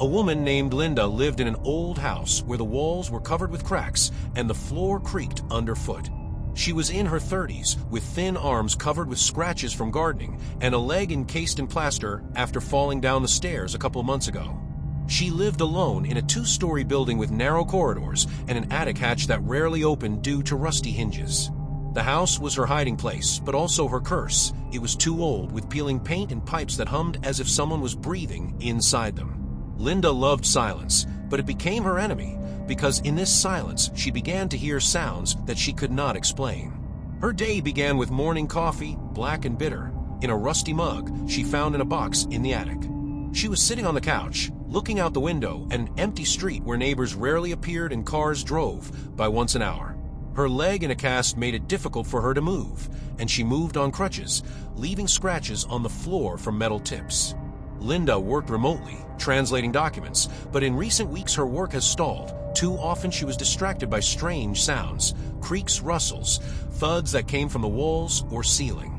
A woman named Linda lived in an old house where the walls were covered with cracks and the floor creaked underfoot. She was in her 30s, with thin arms covered with scratches from gardening and a leg encased in plaster after falling down the stairs a couple months ago. She lived alone in a 2-story building with narrow corridors and an attic hatch that rarely opened due to rusty hinges. The house was her hiding place, but also her curse. It was too old, with peeling paint and pipes that hummed as if someone was breathing inside them. Linda loved silence, but it became her enemy, because in this silence she began to hear sounds that she could not explain. Her day began with morning coffee, black and bitter, in a rusty mug she found in a box in the attic. She was sitting on the couch, looking out the window at an empty street where neighbors rarely appeared and cars drove by once an hour. Her leg in a cast made it difficult for her to move, and she moved on crutches, leaving scratches on the floor from metal tips. Linda worked remotely, translating documents, but in recent weeks her work has stalled. Too often she was distracted by strange sounds, creaks, rustles, thuds that came from the walls or ceiling.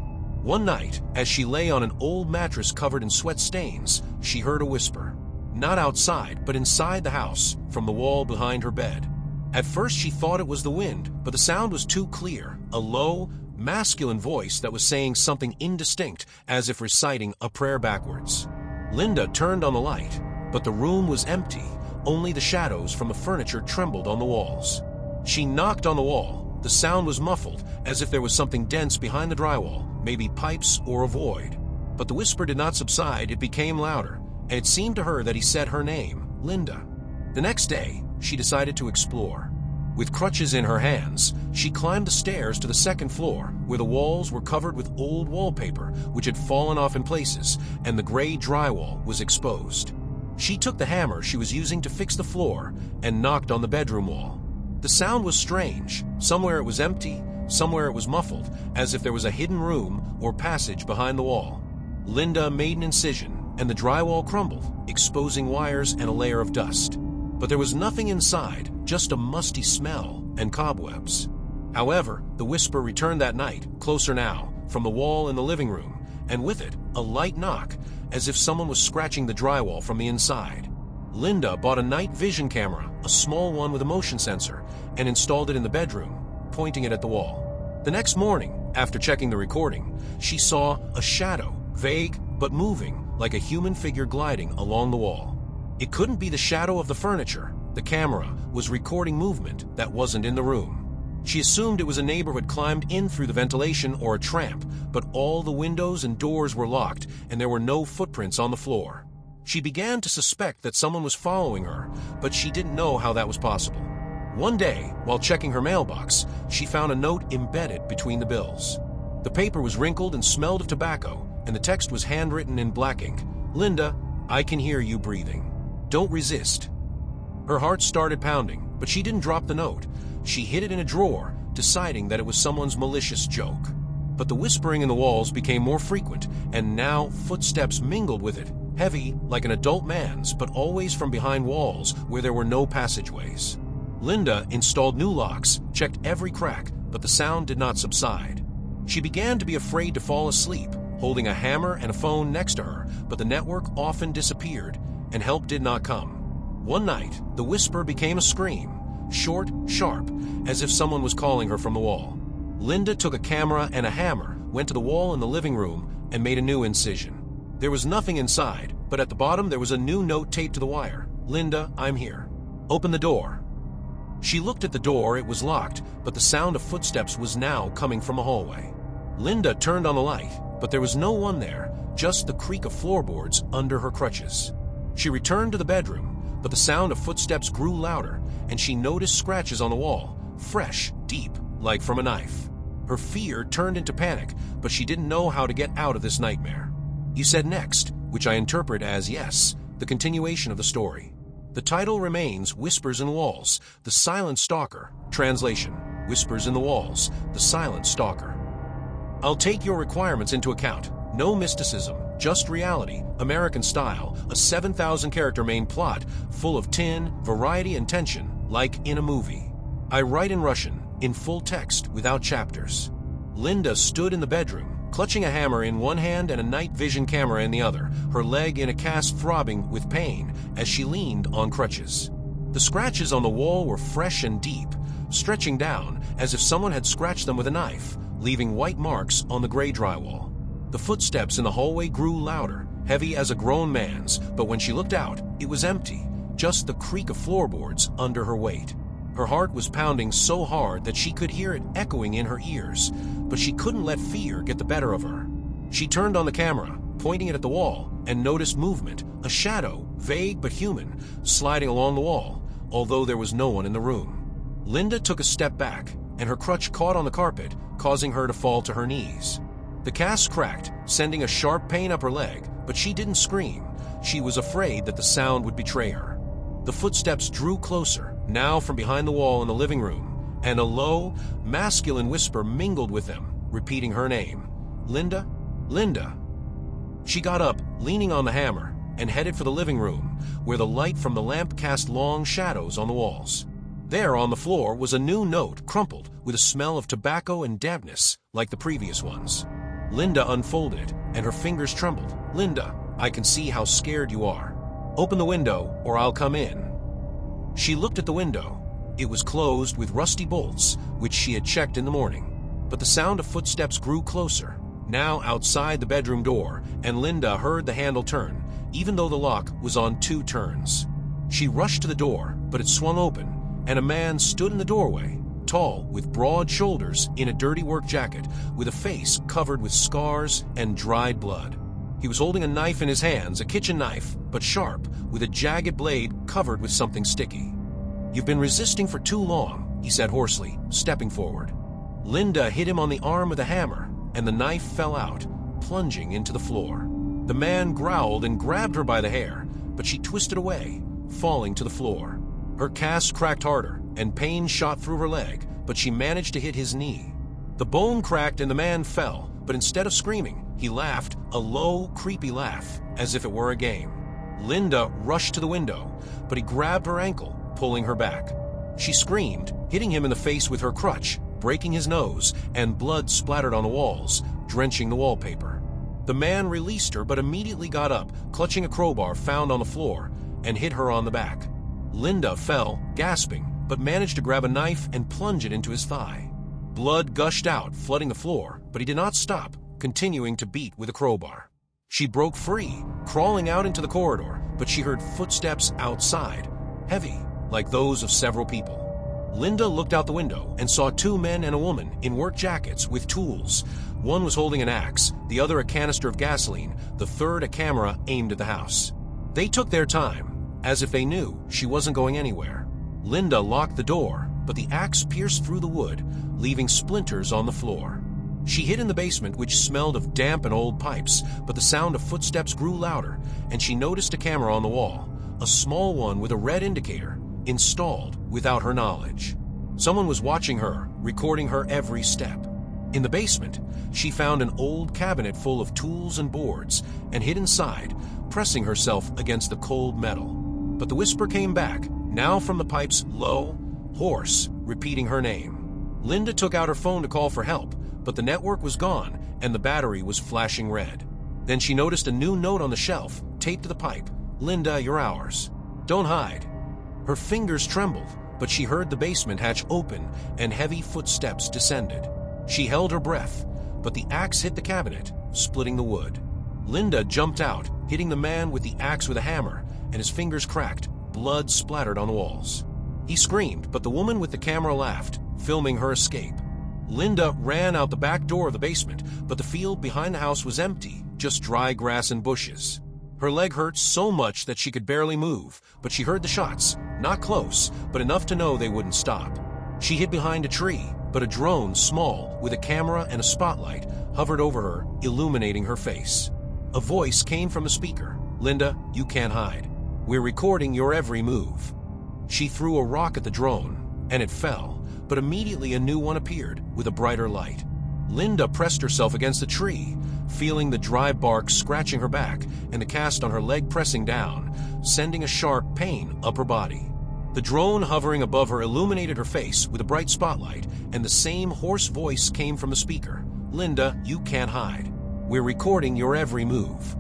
One night, as she lay on an old mattress covered in sweat stains, she heard a whisper. Not outside, but inside the house, from the wall behind her bed. At first she thought it was the wind, but the sound was too clear, a low, masculine voice that was saying something indistinct, as if reciting a prayer backwards. Linda turned on the light, but the room was empty. Only the shadows from the furniture trembled on the walls. She knocked on the wall. The sound was muffled, as if there was something dense behind the drywall, maybe pipes or a void. But the whisper did not subside, it became louder, and it seemed to her that he said her name, Linda. The next day, she decided to explore. With crutches in her hands, she climbed the stairs to the second floor, where the walls were covered with old wallpaper, which had fallen off in places, and the gray drywall was exposed. She took the hammer she was using to fix the floor and knocked on the bedroom wall. The sound was strange. Somewhere it was empty, somewhere it was muffled, as if there was a hidden room or passage behind the wall. Linda made an incision, and the drywall crumbled, exposing wires and a layer of dust. But there was nothing inside, just a musty smell and cobwebs. However, the whisper returned that night, closer now, from the wall in the living room, and with it, a light knock, as if someone was scratching the drywall from the inside. Linda bought a night vision camera, a small one with a motion sensor, and installed it in the bedroom, pointing it at the wall. The next morning, after checking the recording, she saw a shadow, vague but moving, like a human figure gliding along the wall. It couldn't be the shadow of the furniture. The camera was recording movement that wasn't in the room. She assumed it was a neighbor who had climbed in through the ventilation or a tramp, but all the windows and doors were locked and there were no footprints on the floor. She began to suspect that someone was following her, but she didn't know how that was possible. One day, while checking her mailbox, she found a note embedded between the bills. The paper was wrinkled and smelled of tobacco, and the text was handwritten in black ink. Linda, I can hear you breathing. Don't resist. Her heart started pounding, but she didn't drop the note. She hid it in a drawer, deciding that it was someone's malicious joke. But the whispering in the walls became more frequent, and now footsteps mingled with it, heavy like an adult man's, but always from behind walls where there were no passageways. Linda installed new locks, checked every crack, but the sound did not subside. She began to be afraid to fall asleep, holding a hammer and a phone next to her, but the network often disappeared, and help did not come. One night, the whisper became a scream, short, sharp, as if someone was calling her from the wall. Linda took a camera and a hammer, went to the wall in the living room, and made a new incision. There was nothing inside, but at the bottom there was a new note taped to the wire. Linda, I'm here. Open the door. She looked at the door, it was locked, but the sound of footsteps was now coming from a hallway. Linda turned on the light, but there was no one there, just the creak of floorboards under her crutches. She returned to the bedroom, but the sound of footsteps grew louder, and she noticed scratches on the wall, fresh, deep, like from a knife. Her fear turned into panic, but she didn't know how to get out of this nightmare. You said next, which I interpret as yes, the continuation of the story. The title remains Whispers in the Walls, The Silent Stalker. Translation, Whispers in the Walls, The Silent Stalker. I'll take your requirements into account. No mysticism, just reality, American style, a 7,000-character main plot, full of tin, variety, and tension, like in a movie. I write in Russian, in full text, without chapters. Linda stood in the bedroom, clutching a hammer in one hand and a night vision camera in the other, her leg in a cast throbbing with pain as she leaned on crutches. The scratches on the wall were fresh and deep, stretching down as if someone had scratched them with a knife, leaving white marks on the gray drywall. The footsteps in the hallway grew louder, heavy as a grown man's, but when she looked out, it was empty, just the creak of floorboards under her weight. Her heart was pounding so hard that she could hear it echoing in her ears, but she couldn't let fear get the better of her. She turned on the camera, pointing it at the wall, and noticed movement, a shadow, vague but human, sliding along the wall, although there was no one in the room. Linda took a step back, and her crutch caught on the carpet, causing her to fall to her knees. The cast cracked, sending a sharp pain up her leg, but she didn't scream. She was afraid that the sound would betray her. The footsteps drew closer, now from behind the wall in the living room, and a low, masculine whisper mingled with them, repeating her name. Linda? Linda. She got up, leaning on the hammer, and headed for the living room, where the light from the lamp cast long shadows on the walls. There on the floor was a new note, crumpled, with a smell of tobacco and dampness, like the previous ones. Linda unfolded it, and her fingers trembled. Linda, I can see how scared you are. Open the window, or I'll come in. She looked at the window. It was closed with rusty bolts, which she had checked in the morning. But the sound of footsteps grew closer, now outside the bedroom door, and Linda heard the handle turn, even though the lock was on 2 turns. She rushed to the door, but it swung open, and a man stood in the doorway, tall, with broad shoulders, in a dirty work jacket, with a face covered with scars and dried blood. He was holding a knife in his hands, a kitchen knife, but sharp, with a jagged blade covered with something sticky. You've been resisting for too long, he said hoarsely, stepping forward. Linda hit him on the arm with a hammer, and the knife fell out, plunging into the floor. The man growled and grabbed her by the hair, but she twisted away, falling to the floor. Her cast cracked harder, and pain shot through her leg, but she managed to hit his knee. The bone cracked and the man fell, but instead of screaming, he laughed, a low, creepy laugh, as if it were a game. Linda rushed to the window, but he grabbed her ankle, pulling her back. She screamed, hitting him in the face with her crutch, breaking his nose, and blood splattered on the walls, drenching the wallpaper. The man released her but immediately got up, clutching a crowbar found on the floor, and hit her on the back. Linda fell, gasping, but managed to grab a knife and plunge it into his thigh. Blood gushed out, flooding the floor, but he did not stop, continuing to beat with a crowbar. She broke free, crawling out into the corridor, but she heard footsteps outside, heavy, like those of several people. Linda looked out the window and saw 2 men and a woman in work jackets with tools. One was holding an axe, the other a canister of gasoline, the third a camera aimed at the house. They took their time, as if they knew she wasn't going anywhere. Linda locked the door, but the axe pierced through the wood, leaving splinters on the floor. She hid in the basement, which smelled of damp and old pipes, but the sound of footsteps grew louder, and she noticed a camera on the wall, a small one with a red indicator, installed without her knowledge. Someone was watching her, recording her every step. In the basement, she found an old cabinet full of tools and boards, and hid inside, pressing herself against the cold metal. But the whisper came back, now from the pipes, low, hoarse, repeating her name. Linda took out her phone to call for help, but the network was gone and the battery was flashing red. Then she noticed a new note on the shelf, taped to the pipe. Linda, you're ours. Don't hide. Her fingers trembled, but she heard the basement hatch open and heavy footsteps descended. She held her breath, but the axe hit the cabinet, splitting the wood. Linda jumped out, hitting the man with the axe with a hammer, and his fingers cracked, blood splattered on the walls. He screamed, but the woman with the camera laughed, filming her escape. Linda ran out the back door of the basement, but the field behind the house was empty, just dry grass and bushes. Her leg hurt so much that she could barely move, but she heard the shots, not close, but enough to know they wouldn't stop. She hid behind a tree, but a drone, small, with a camera and a spotlight, hovered over her, illuminating her face. A voice came from the speaker. Linda, you can't hide. We're recording your every move. She threw a rock at the drone, and it fell, but immediately a new one appeared, with a brighter light. Linda pressed herself against the tree, feeling the dry bark scratching her back and the cast on her leg pressing down, sending a sharp pain up her body. The drone hovering above her illuminated her face with a bright spotlight, and the same hoarse voice came from the speaker. Linda, you can't hide. We're recording your every move."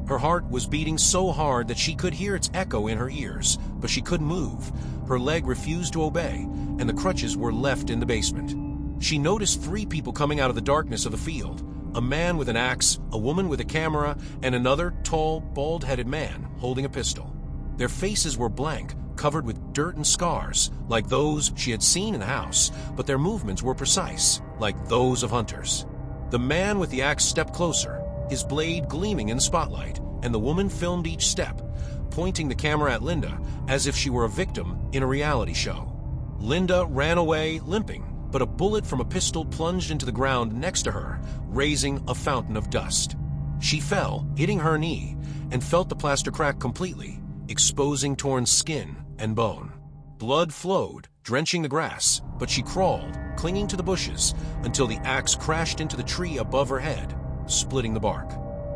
Her heart was beating so hard that she could hear its echo in her ears, but she couldn't move. Her leg refused to obey, and the crutches were left in the basement. She noticed 3 people coming out of the darkness of the field: a man with an axe, a woman with a camera, and another tall, bald-headed man holding a pistol. Their faces were blank, covered with dirt and scars, like those she had seen in the house, but their movements were precise, like those of hunters. The man with the axe stepped closer, his blade gleaming in the spotlight, and the woman filmed each step, pointing the camera at Linda as if she were a victim in a reality show. Linda ran away, limping, but a bullet from a pistol plunged into the ground next to her, raising a fountain of dust. She fell, hitting her knee, and felt the plaster crack completely, exposing torn skin and bone. Blood flowed, drenching the grass, but she crawled, clinging to the bushes, until the axe crashed into the tree above her head, splitting the bark.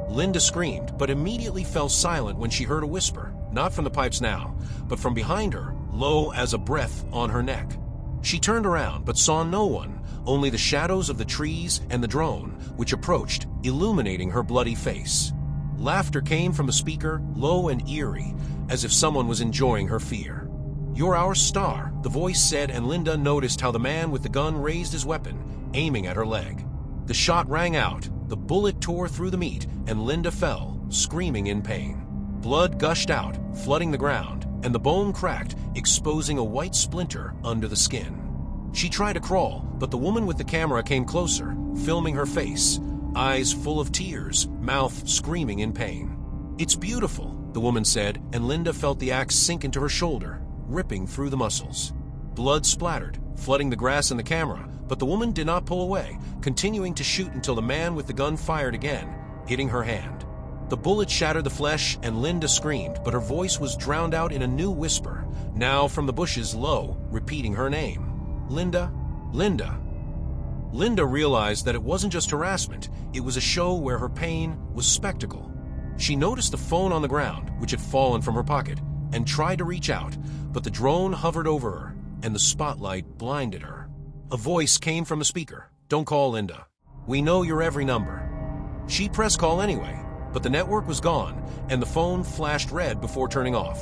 Linda screamed, but immediately fell silent when she heard a whisper, not from the pipes now, but from behind her, low as a breath on her neck. She turned around, but saw no one, only the shadows of the trees and the drone, which approached, illuminating her bloody face. Laughter came from the speaker, low and eerie, as if someone was enjoying her fear. "You're our star," the voice said, and Linda noticed how the man with the gun raised his weapon, aiming at her leg. The shot rang out, the bullet tore through the meat, and Linda fell, screaming in pain. Blood gushed out, flooding the ground, and the bone cracked, exposing a white splinter under the skin. She tried to crawl, but the woman with the camera came closer, filming her face, eyes full of tears, mouth screaming in pain. "It's beautiful," the woman said, and Linda felt the axe sink into her shoulder, ripping through the muscles. Blood splattered, flooding the grass and the camera, but the woman did not pull away, continuing to shoot until the man with the gun fired again, hitting her hand. The bullet shattered the flesh, and Linda screamed, but her voice was drowned out in a new whisper, now from the bushes low, repeating her name. "Linda, Linda." Linda realized that it wasn't just harassment, it was a show where her pain was spectacle. She noticed the phone on the ground, which had fallen from her pocket, and tried to reach out, but the drone hovered over her, and the spotlight blinded her. A voice came from the speaker. "Don't call, Linda. We know your every number." She pressed call anyway, but the network was gone, and the phone flashed red before turning off.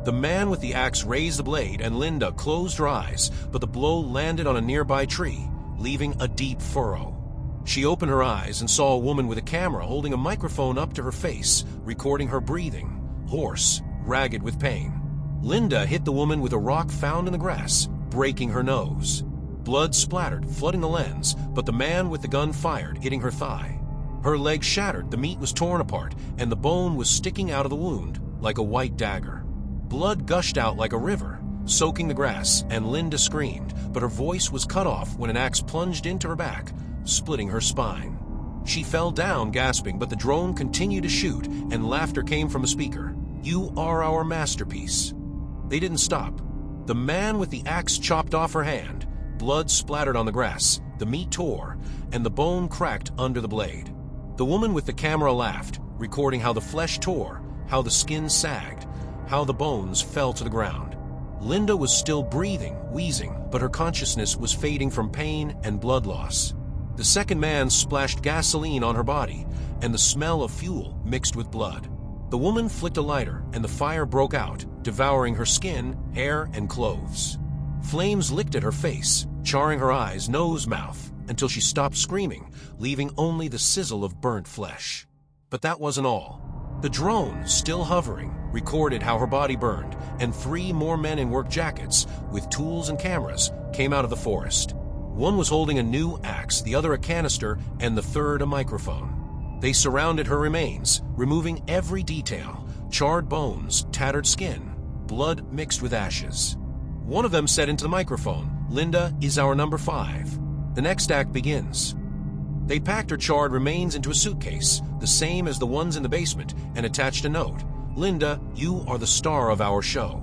The man with the axe raised the blade, and Linda closed her eyes, but the blow landed on a nearby tree, leaving a deep furrow. She opened her eyes and saw a woman with a camera holding a microphone up to her face, recording her breathing, hoarse, ragged with pain. Linda hit the woman with a rock found in the grass, breaking her nose. Blood splattered, flooding the lens, but the man with the gun fired, hitting her thigh. Her leg shattered, the meat was torn apart, and the bone was sticking out of the wound like a white dagger. Blood gushed out like a river, soaking the grass, and Linda screamed, but her voice was cut off when an axe plunged into her back, splitting her spine. She fell down, gasping, but the drone continued to shoot, and laughter came from a speaker. "You are our masterpiece." They didn't stop. The man with the axe chopped off her hand. Blood splattered on the grass, the meat tore, and the bone cracked under the blade. The woman with the camera laughed, recording how the flesh tore, how the skin sagged, how the bones fell to the ground. Linda was still breathing, wheezing, but her consciousness was fading from pain and blood loss. The second man splashed gasoline on her body, and the smell of fuel mixed with blood. The woman flicked a lighter, and the fire broke out, devouring her skin, hair, and clothes. Flames licked at her face, charring her eyes, nose, mouth, until she stopped screaming, leaving only the sizzle of burnt flesh. But that wasn't all. The drone, still hovering, recorded how her body burned, and 3 more men in work jackets, with tools and cameras, came out of the forest. One was holding a new axe, the other a canister, and the third a microphone. They surrounded her remains, removing every detail: charred bones, tattered skin, blood mixed with ashes. One of them said into the microphone, "Linda is our number 5. The next act begins." They packed her charred remains into a suitcase, the same as the ones in the basement, and attached a note: "Linda, you are the star of our show."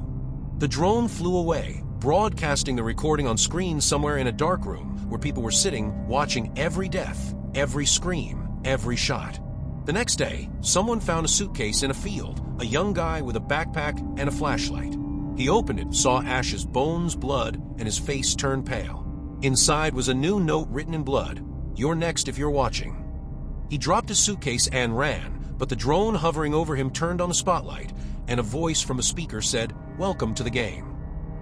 The drone flew away, broadcasting the recording on screen somewhere in a dark room where people were sitting, watching every death, every scream, every shot. The next day, someone found a suitcase in a field, a young guy with a backpack and a flashlight. He opened it, saw ashes, bones, blood, and his face turned pale. Inside was a new note written in blood: You're next if you're watching." He dropped his suitcase and ran, but the drone hovering over him turned on the spotlight, and a voice from a speaker said, "Welcome to the game."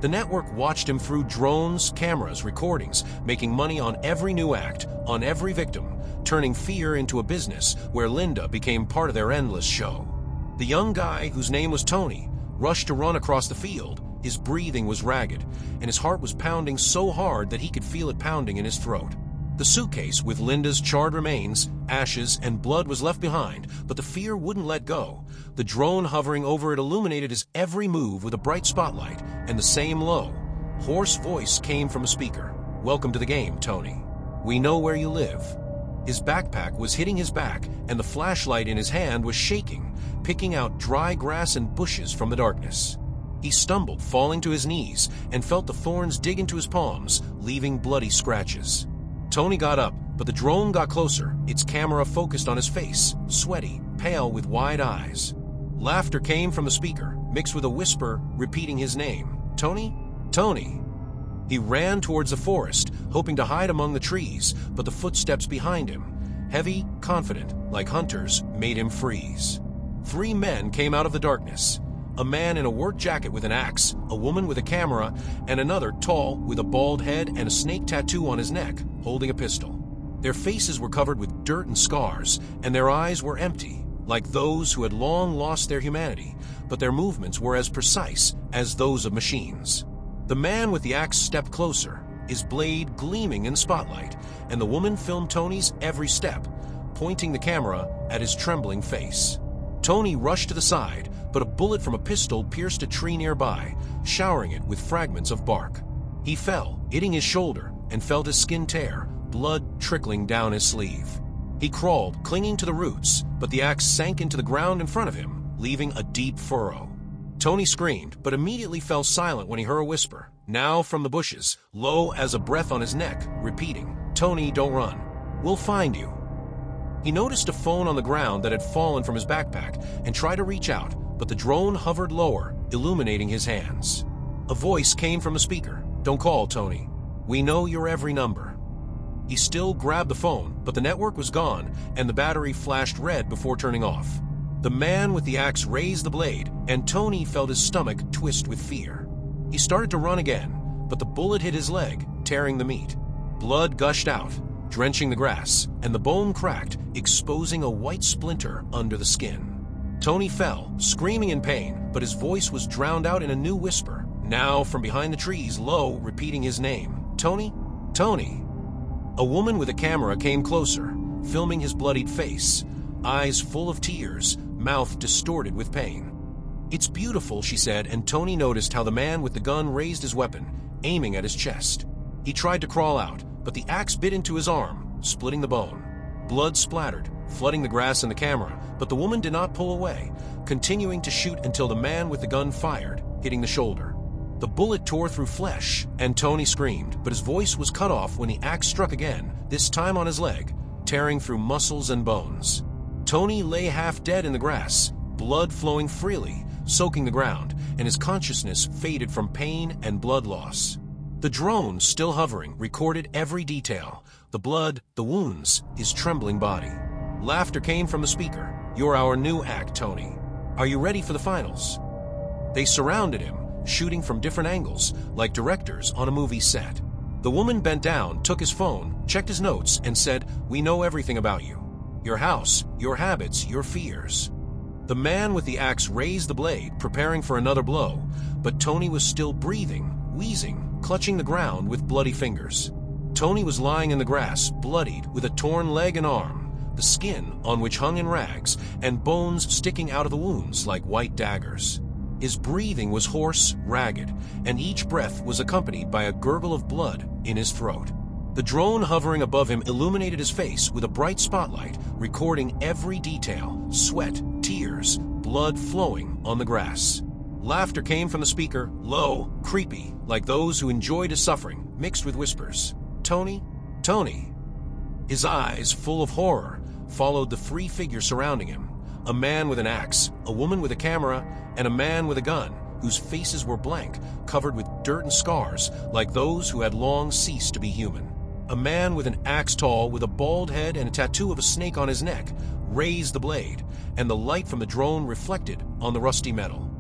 The network watched him through drones, cameras, recordings, making money on every new act, on every victim, turning fear into a business where Linda became part of their endless show. The young guy, whose name was Tony, rushed to run across the field. His breathing was ragged, and his heart was pounding so hard that he could feel it pounding in his throat. The suitcase with Linda's charred remains, ashes, and blood was left behind, but the fear wouldn't let go. The drone hovering over it illuminated his every move with a bright spotlight, and the same low, hoarse voice came from a speaker. "Welcome to the game, Tony. We know where you live." His backpack was hitting his back, and the flashlight in his hand was shaking, picking out dry grass and bushes from the darkness. He stumbled, falling to his knees, and felt the thorns dig into his palms, leaving bloody scratches. Tony got up, but the drone got closer, its camera focused on his face, sweaty, pale with wide eyes. Laughter came from the speaker, mixed with a whisper repeating his name. "Tony? Tony!" He ran towards the forest, hoping to hide among the trees, but the footsteps behind him, heavy, confident, like hunters, made him freeze. 3 men came out of the darkness. A man in a work jacket with an axe, a woman with a camera, and another tall with a bald head and a snake tattoo on his neck, holding a pistol. Their faces were covered with dirt and scars, and their eyes were empty, like those who had long lost their humanity, but their movements were as precise as those of machines. The man with the axe stepped closer, his blade gleaming in the spotlight, and the woman filmed Tony's every step, pointing the camera at his trembling face. Tony rushed to the side, but a bullet from a pistol pierced a tree nearby, showering it with fragments of bark. He fell, hitting his shoulder, and felt his skin tear, blood trickling down his sleeve. He crawled, clinging to the roots, but the axe sank into the ground in front of him, leaving a deep furrow. Tony screamed, but immediately fell silent when he heard a whisper, now from the bushes, low as a breath on his neck, repeating, "Tony, don't run. We'll find you." He noticed a phone on the ground that had fallen from his backpack and tried to reach out, but the drone hovered lower, illuminating his hands. A voice came from the speaker. "Don't call, Tony. We know your every number." He still grabbed the phone, but the network was gone, and the battery flashed red before turning off. The man with the axe raised the blade, and Tony felt his stomach twist with fear. He started to run again, but the bullet hit his leg, tearing the meat. Blood gushed out, drenching the grass, and the bone cracked, exposing a white splinter under the skin. Tony fell, screaming in pain, but his voice was drowned out in a new whisper, now from behind the trees, low, repeating his name. "Tony? Tony!" A woman with a camera came closer, filming his bloodied face, eyes full of tears, mouth distorted with pain. "It's beautiful," she said, and Tony noticed how the man with the gun raised his weapon, aiming at his chest. He tried to crawl out, but the axe bit into his arm, splitting the bone. Blood splattered, flooding the grass and the camera, but the woman did not pull away, continuing to shoot until the man with the gun fired, hitting the shoulder. The bullet tore through flesh, and Tony screamed, but his voice was cut off when the axe struck again, this time on his leg, tearing through muscles and bones. Tony lay half dead in the grass, blood flowing freely, soaking the ground, and his consciousness faded from pain and blood loss. The drone, still hovering, recorded every detail, the blood, the wounds, his trembling body. Laughter came from the speaker. "You're our new act, Tony. Are you ready for the finals?" They surrounded him, shooting from different angles, like directors on a movie set. The woman bent down, took his phone, checked his notes, and said, "We know everything about you. Your house, your habits, your fears." The man with the axe raised the blade, preparing for another blow, but Tony was still breathing, wheezing, clutching the ground with bloody fingers. Tony was lying in the grass, bloodied, with a torn leg and arm, the skin on which hung in rags, and bones sticking out of the wounds like white daggers. His breathing was hoarse, ragged, and each breath was accompanied by a gurgle of blood in his throat. The drone hovering above him illuminated his face with a bright spotlight, recording every detail, sweat, tears, blood flowing on the grass. Laughter came from the speaker, low, creepy, like those who enjoyed his suffering, mixed with whispers. "Tony? Tony?" His eyes, full of horror, followed the 3 figures surrounding him, a man with an axe, a woman with a camera, and a man with a gun, whose faces were blank, covered with dirt and scars, like those who had long ceased to be human. a man with an axe tall with a bald head and a tattoo of a snake on his neck raised the blade, and the light from the drone reflected on the rusty metal.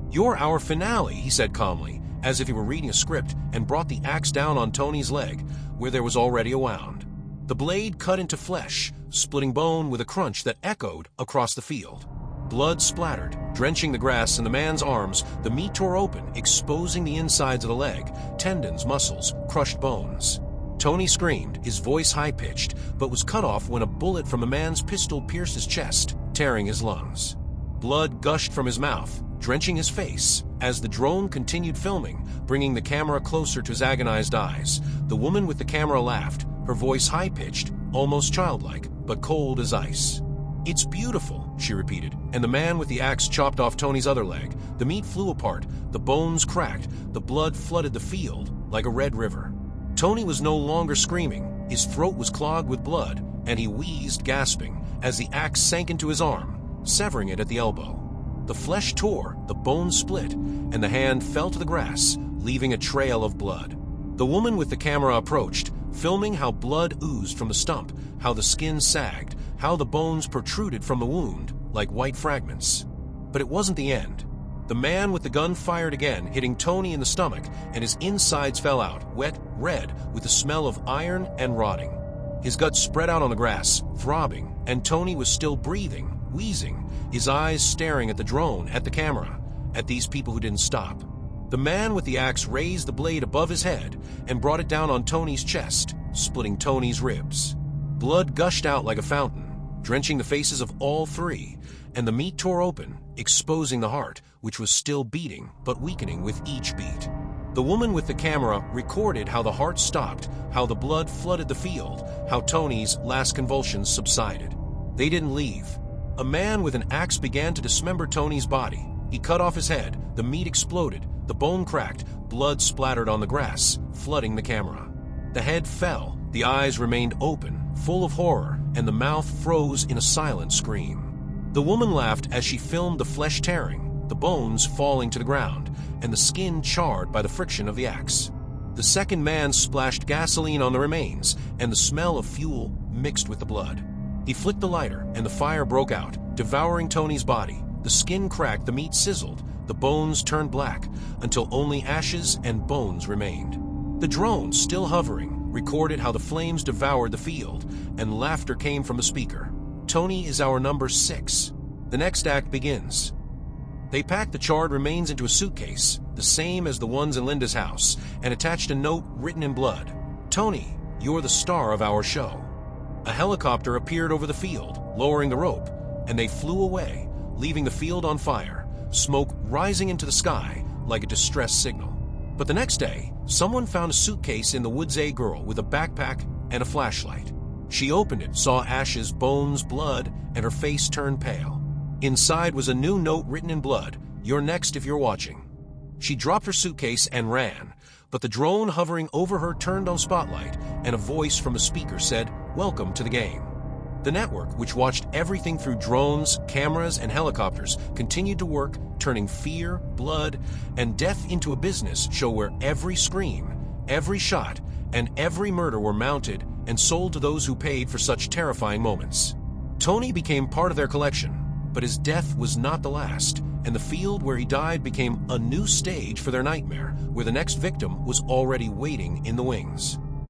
"You're our finale," he said calmly, as if he were reading a script, and brought the axe down on Tony's leg, where there was already a wound. The blade cut into flesh, splitting bone with a crunch that echoed across the field. Blood splattered, drenching the grass and the man's arms. The meat tore open, exposing the insides of the leg, tendons, muscles, crushed bones. Tony screamed, his voice high-pitched, but was cut off when a bullet from a man's pistol pierced his chest, tearing his lungs. Blood gushed from his mouth, drenching his face, as the drone continued filming, bringing the camera closer to his agonized eyes. The woman with the camera laughed, her voice high-pitched, almost childlike, but cold as ice. "It's beautiful," she repeated, and the man with the axe chopped off Tony's other leg. The meat flew apart, the bones cracked, the blood flooded the field like a red river. Tony was no longer screaming, his throat was clogged with blood, and he wheezed, gasping, as the axe sank into his arm, severing it at the elbow. The flesh tore, the bones split, and the hand fell to the grass, leaving a trail of blood. The woman with the camera approached, filming how blood oozed from the stump, how the skin sagged, how the bones protruded from the wound like white fragments. But it wasn't the end. The man with the gun fired again, hitting Tony in the stomach, and his insides fell out, wet, red, with the smell of iron and rotting. His guts spread out on the grass, throbbing, and Tony was still breathing, wheezing, his eyes staring at the drone, at the camera, at these people who didn't stop. The man with the axe raised the blade above his head and brought it down on Tony's chest, splitting Tony's ribs. Blood gushed out like a fountain, drenching the faces of all three, and the meat tore open, exposing the heart, which was still beating but weakening with each beat. The woman with the camera recorded how the heart stopped, how the blood flooded the field, how Tony's last convulsions subsided. They didn't leave. A man with an axe began to dismember Tony's body. He cut off his head, the meat exploded, the bone cracked, blood splattered on the grass, flooding the camera. The head fell, the eyes remained open, full of horror, and the mouth froze in a silent scream. The woman laughed as she filmed the flesh tearing, the bones falling to the ground, and the skin charred by the friction of the axe. The second man splashed gasoline on the remains, and the smell of fuel mixed with the blood. He flicked the lighter, and the fire broke out, devouring Tony's body. The skin cracked, the meat sizzled, the bones turned black, until only ashes and bones remained. The drone, still hovering, recorded how the flames devoured the field, and laughter came from the speaker. "Tony is our number 6. The next act begins." They packed the charred remains into a suitcase, the same as the ones in Linda's house, and attached a note written in blood. "Tony, you're the star of our show." A helicopter appeared over the field, lowering the rope, and they flew away, leaving the field on fire, smoke rising into the sky like a distress signal. But the next day, someone found a suitcase in the Woodsay girl with a backpack and a flashlight. She opened it, saw ashes, bones, blood, and her face turned pale. Inside was a new note written in blood, "You're next if you're watching." She dropped her suitcase and ran, but the drone hovering over her turned on spotlight, and a voice from a speaker said, "Welcome to the game." The network, which watched everything through drones, cameras, and helicopters, continued to work, turning fear, blood, and death into a business show where every scream, every shot, and every murder were mounted and sold to those who paid for such terrifying moments. Tony became part of their collection, but his death was not the last, and the field where he died became a new stage for their nightmare, where the next victim was already waiting in the wings.